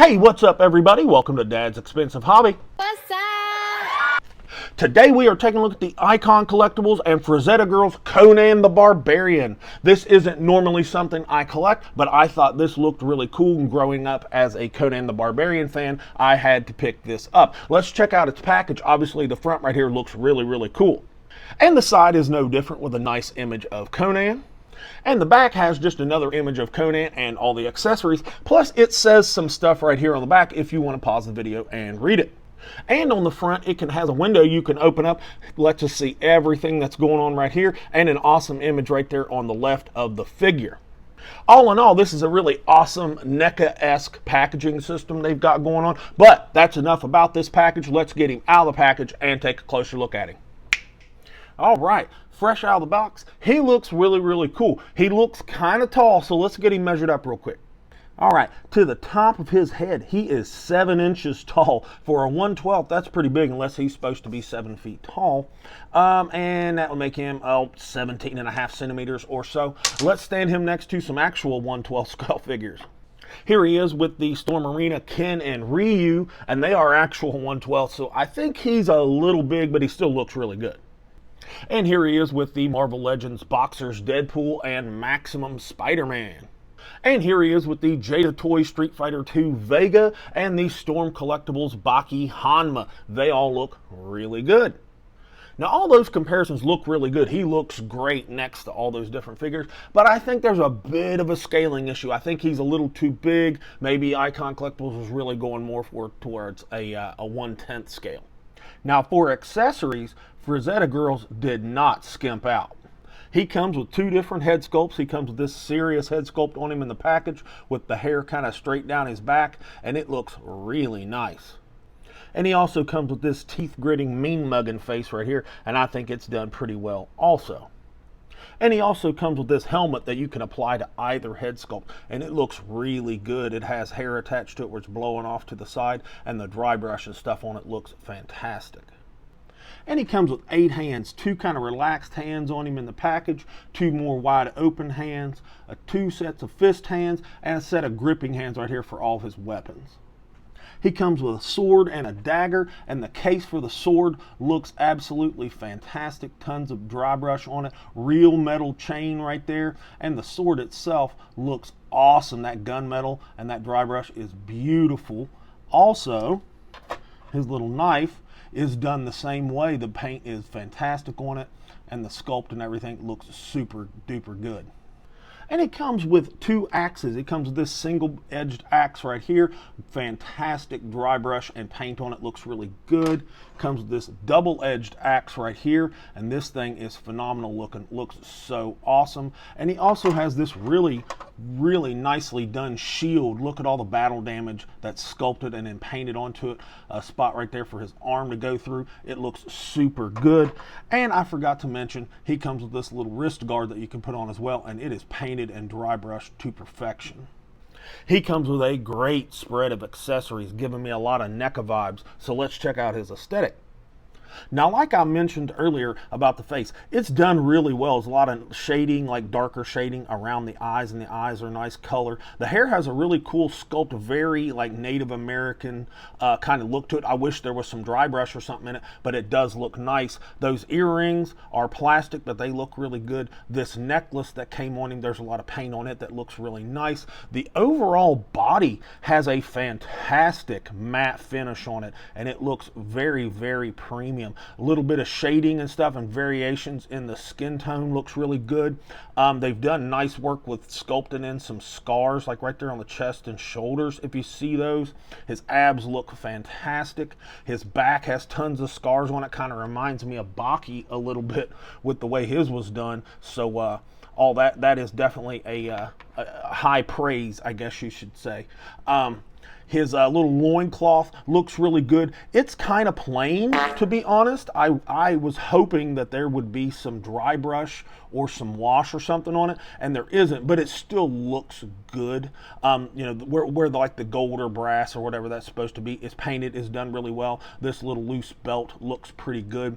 Hey, what's up everybody? Welcome to Dad's Expensive Hobby. What's up? Today we are taking a look at the Icon Collectibles and Frazetta Girls Conan the Barbarian. This isn't normally something I collect, but I thought this looked really cool, and growing up as a Conan the Barbarian fan, I had to pick this up. Let's check out its package. Obviously the front right here looks really cool. And the side is no different, with a nice image of Conan. And the back has just another image of Conan and all the accessories. Plus it says some stuff right here on the back if you want to pause the video and read it. And on the front, it has a window you can open up, lets us see everything that's going on right here, and an awesome image right there on the left of the figure. All in all, this is a really awesome NECA-esque packaging system they've got going on. But that's enough about this package. Let's get him out of the package and take a closer look at him. All right, fresh out of the box, he looks really cool. He looks kind of tall, so let's get him measured up real quick. All right, to the top of his head, he is 7 inches tall. For a 1/12, that's pretty big, unless he's supposed to be 7 feet tall. And that will make him 17.5 centimeters or so. Let's stand him next to some actual 1/12 scale figures. Here he is with the Storm Arena Ken and Ryu, and they are actual 1/12, so I think he's a little big, but he still looks really good. And here he is with the Marvel Legends Boxers Deadpool and Maximum Spider-Man. And here he is with the Jada Toy Street Fighter 2 Vega and the Storm Collectibles Baki Hanma. They all look really good. Now all those comparisons look really good. He looks great next to all those different figures, but I think there's a bit of a scaling issue. I think he's a little too big. Maybe Icon Collectibles was really going more towards a 1/10 scale. Now for accessories, Frazetta Girls did not skimp out. He comes with 2 different head sculpts. He comes with this serious head sculpt on him in the package with the hair kind of straight down his back, and it looks really nice. And he also comes with this teeth gritting mean mugging face right here, and I think it's done pretty well also. And he also comes with this helmet that you can apply to either head sculpt, and it looks really good. It has hair attached to it where it's blowing off to the side, and the dry brush and stuff on it looks fantastic. And he comes with 8 hands, 2 kind of relaxed hands on him in the package, 2 more wide open hands, 2 sets of fist hands, and a set of gripping hands right here for all of his weapons. He comes with a sword and a dagger, and the case for the sword looks absolutely fantastic. Tons of dry brush on it, real metal chain right there, and the sword itself looks awesome. That gunmetal and that dry brush is beautiful. Also, his little knife is done the same way. The paint is fantastic on it, and the sculpt and everything looks super duper good. And it comes with 2 axes. It comes with this single-edged axe right here. Fantastic dry brush and paint on it. Looks really good. Comes with this double-edged axe right here. And this thing is phenomenal looking. Looks so awesome. And he also has this really nicely done shield. Look at all the battle damage that's sculpted and then painted onto it. A spot right there for his arm to go through. It looks super good. And I forgot to mention, he comes with this little wrist guard that you can put on as well. And it is painted and dry brushed to perfection. He comes with a great spread of accessories, giving me a lot of NECA vibes. So let's check out his aesthetic. Now, like I mentioned earlier about the face, it's done really well. There's a lot of shading, like darker shading around the eyes, and the eyes are nice color. The hair has a really cool sculpt, very like Native American kind of look to it. I wish there was some dry brush or something in it, but it does look nice. Those earrings are plastic, but they look really good. This necklace that came on him, there's a lot of paint on it that looks really nice. The overall body has a fantastic matte finish on it, and it looks very premium. A little bit of shading and stuff and variations in the skin tone looks really good. They've done nice work with sculpting in some scars, like right there on the chest and shoulders. If you see those, his abs look fantastic. His back has tons of scars on it. Kind of reminds me of Baki a little bit with the way his was done. So all that is definitely a high praise, I guess you should say. His little loincloth looks really good. It's kind of plain, to be honest. I was hoping that there would be some dry brush or some wash or something on it, and there isn't, but it still looks good. You know, where like the gold or brass or whatever that's supposed to be is painted, is done really well. This little loose belt looks pretty good.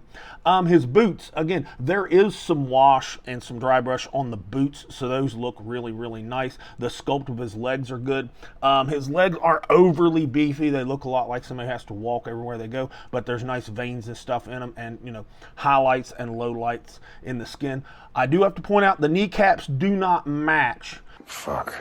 His boots, again, there is some wash and some dry brush on the boots, so those look really nice. The sculpt of his legs are good. His legs are overly beefy. They look a lot like somebody has to walk everywhere they go, but there's nice veins and stuff in them, and highlights and lowlights in the skin. I do have to point out the kneecaps do not match. Fuck.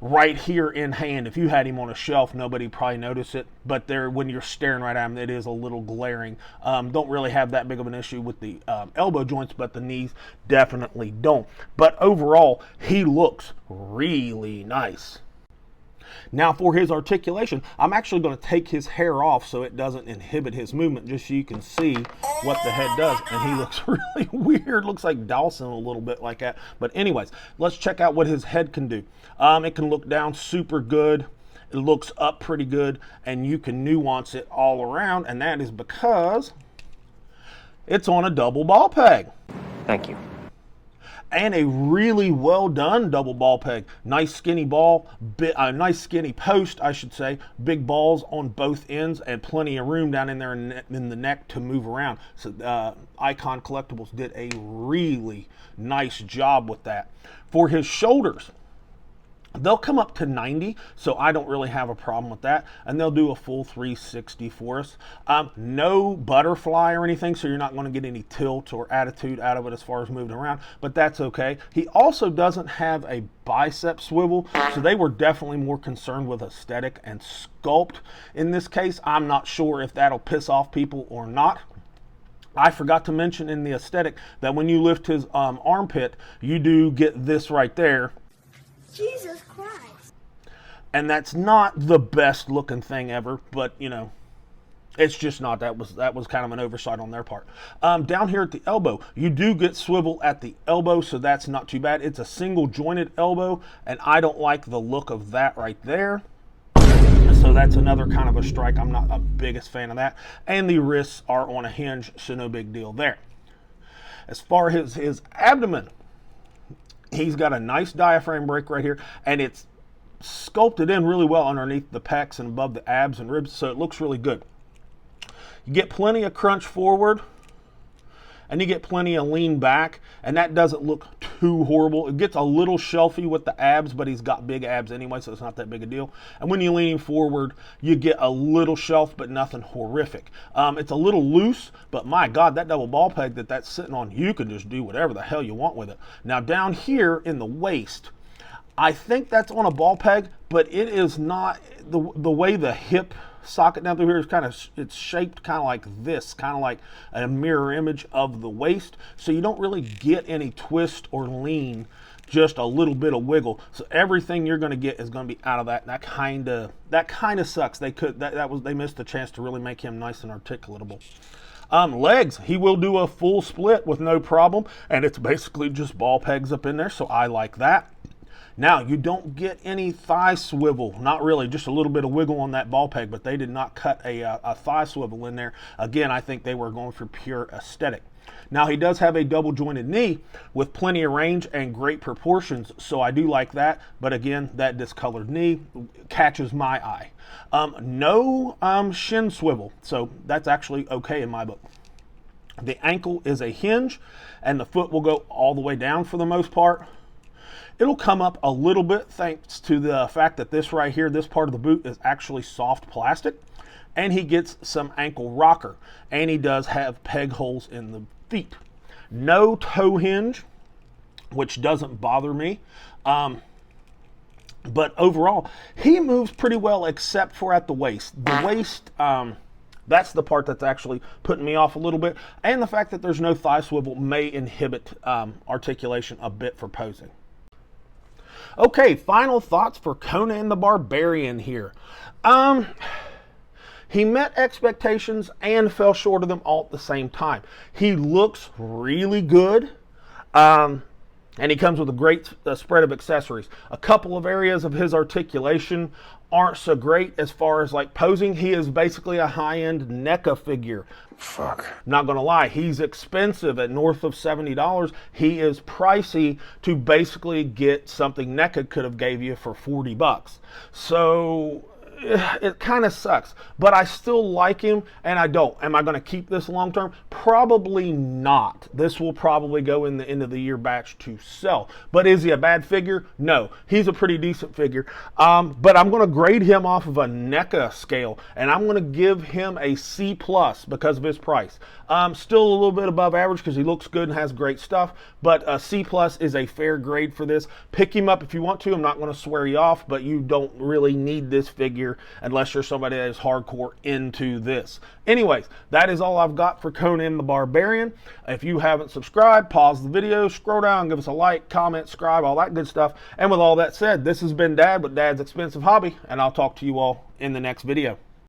Right here in hand. If you had him on a shelf, nobody probably notice it, but there, when you're staring right at him, it is a little glaring. Don't really have that big of an issue with the elbow joints, but the knees definitely don't. But overall, he looks really nice. Now for his articulation, I'm actually going to take his hair off so it doesn't inhibit his movement, just so you can see what the head does. And he looks really weird. Looks like Dawson a little bit like that. But anyways, let's check out what his head can do. It can look down super good. It looks up pretty good. And you can nuance it all around. And that is because it's on a double ball peg. Thank you. And a really well done double ball peg. Nice skinny ball, nice skinny post, I should say. Big balls on both ends and plenty of room down in there in the neck to move around. So Icon Collectibles did a really nice job with that. For his shoulders, they'll come up to 90, so I don't really have a problem with that. And they'll do a full 360 for us. No butterfly or anything, so you're not going to get any tilt or attitude out of it as far as moving around, but that's okay. He also doesn't have a bicep swivel, so they were definitely more concerned with aesthetic and sculpt. In this case, I'm not sure if that'll piss off people or not. I forgot to mention in the aesthetic that when you lift his armpit, you do get this right there. Jesus Christ. And that's not the best looking thing ever, but it's just not. That was kind of an oversight on their part. Down here at the elbow, you do get swivel at the elbow, so that's not too bad. It's a single jointed elbow, and I don't like the look of that right there. So that's another kind of a strike. I'm not a biggest fan of that. And the wrists are on a hinge, so no big deal there. As far as his abdomen, he's got a nice diaphragm break right here, and it's sculpted in really well underneath the pecs and above the abs and ribs, so it looks really good. You get plenty of crunch forward, and you get plenty of lean back, and that doesn't look too horrible. It gets a little shelfy with the abs, but he's got big abs anyway, so it's not that big a deal. And when you lean forward, you get a little shelf, but nothing horrific. It's a little loose, but my God, that double ball peg that's sitting on, you can just do whatever the hell you want with it. Now down here in the waist, I think that's on a ball peg, but it is not. The way the hip socket down through here is it's shaped kind of like this, kind of like a mirror image of the waist, so you don't really get any twist or lean, just a little bit of wiggle. So everything you're going to get is going to be out of that. And that kind of sucks. They missed the chance to really make him nice and articulatable. Legs, he will do a full split with no problem, and it's basically just ball pegs up in there, so I like that. Now, you don't get any thigh swivel, not really, just a little bit of wiggle on that ball peg, but they did not cut a thigh swivel in there. Again, I think they were going for pure aesthetic. Now, he does have a double jointed knee with plenty of range and great proportions, so I do like that, but again, that discolored knee catches my eye. No shin swivel, so that's actually okay in my book. The ankle is a hinge, and the foot will go all the way down for the most part. It'll come up a little bit thanks to the fact that this right here, this part of the boot is actually soft plastic, and he gets some ankle rocker, and he does have peg holes in the feet. No toe hinge, which doesn't bother me. But overall, he moves pretty well except for at the waist. The waist, that's the part that's actually putting me off a little bit, and the fact that there's no thigh swivel may inhibit articulation a bit for posing. Okay, final thoughts for Conan the Barbarian here. He met expectations and fell short of them all at the same time. He looks really good, and he comes with a great spread of accessories. A couple of areas of his articulation aren't so great as far as like posing. He is basically a high-end NECA figure. Fuck. Not gonna lie, he's expensive at north of $70. He is pricey to basically get something NECA could have gave you for $40. So it kind of sucks, but I still like him, and I don't. Am I going to keep this long term? Probably not. This will probably go in the end of the year batch to sell. But is he a bad figure? No. He's a pretty decent figure. But I'm going to grade him off of a NECA scale, and I'm going to give him a C+ because of his price. Still a little bit above average because he looks good and has great stuff, but a C+ is a fair grade for this. Pick him up if you want to. I'm not going to swear you off, but you don't really need this figure unless you're somebody that is hardcore into this. Anyways, that is all I've got for Conan the Barbarian. If you haven't subscribed, pause the video, scroll down, give us a like, comment, subscribe, all that good stuff. And with all that said, this has been Dad with Dad's Expensive Hobby, and I'll talk to you all in the next video.